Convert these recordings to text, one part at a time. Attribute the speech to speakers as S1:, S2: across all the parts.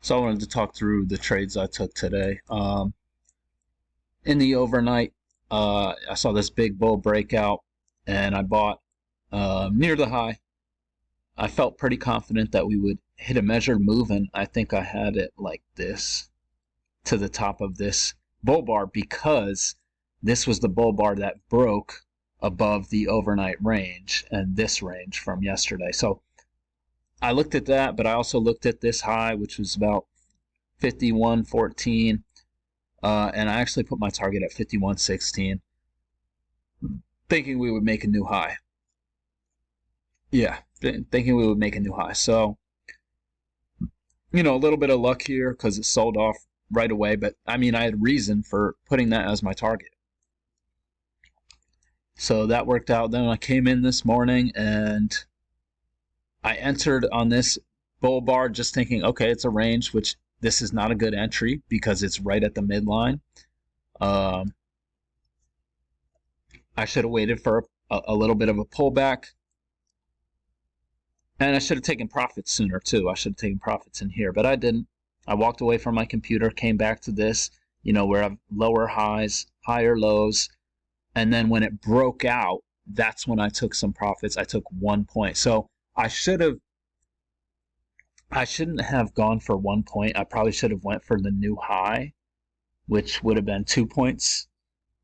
S1: So I wanted to talk through the trades I took today. In the overnight, I saw this big bull breakout, and I bought near the high. I felt pretty confident that we would hit a measured move, and I think I had it like this to the top of this bull bar because this was the bull bar that broke above the overnight range and this range from yesterday. So I looked at that, but I also looked at this high, which was about 51.14, and I actually put my target at 51.16, thinking we would make a new high. Yeah, thinking we would make a new high. So, a little bit of luck here because it sold off right away, but I mean, I had reason for putting that as my target. So that worked out. Then I came in this morning and I entered on this bull bar just thinking, okay, it's a range, which this is not a good entry because it's right at the midline. I should have waited for a little bit of a pullback. And I should have taken profits sooner too. I should have taken profits in here, but I didn't. I walked away from my computer, came back to this, where I have lower highs, higher lows. And then when it broke out, that's when I took some profits. I took 1 point. So I shouldn't have gone for 1 point. I probably should have went for the new high, which would have been 2 points,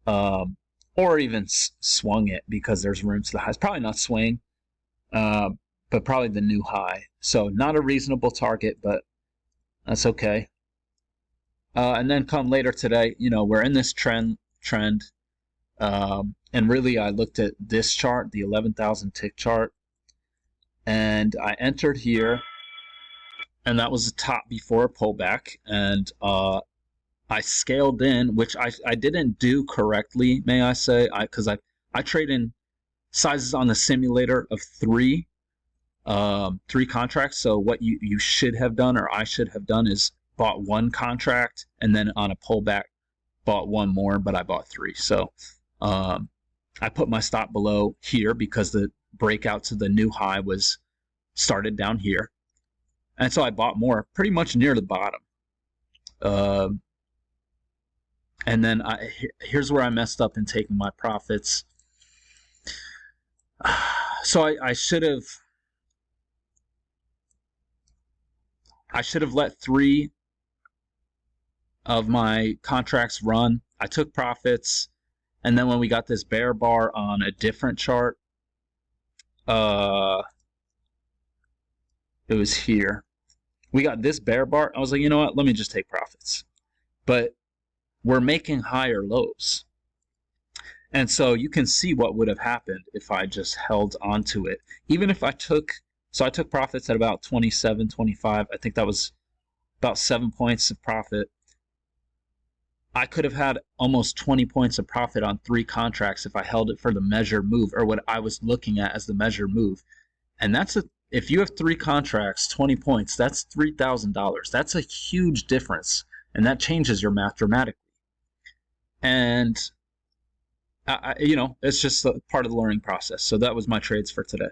S1: or even swung it because there's room to the highs. Probably not swing, but probably the new high. So not a reasonable target, but that's okay. And then come later today, we're in this trend. And really, I looked at this chart, the 11,000 tick chart, and I entered here, and that was the top before a pullback, and I scaled in, which I didn't do correctly, may I say, because I trade in sizes on the simulator of three contracts. So what you should have done, or I should have done, is bought one contract, and then on a pullback bought one more, but I bought three. So I put my stop below here because the breakout to the new high was started down here. And so I bought more pretty much near the bottom. And then here's where I messed up in taking my profits. So I should have let three of my contracts run. I took profits. And then when we got this bear bar on a different chart, it was here. We got this bear bar. I was like, you know what? Let me just take profits. But we're making higher lows. And so you can see what would have happened if I just held onto it. Even if I took profits at about 27, 25. I think that was about 7 points of profit. I could have had almost 20 points of profit on three contracts if I held it for the measured move, or what I was looking at as the measured move. And if you have three contracts, 20 points, that's $3,000. That's a huge difference, and that changes your math dramatically. And it's just a part of the learning process. So that was my trades for today.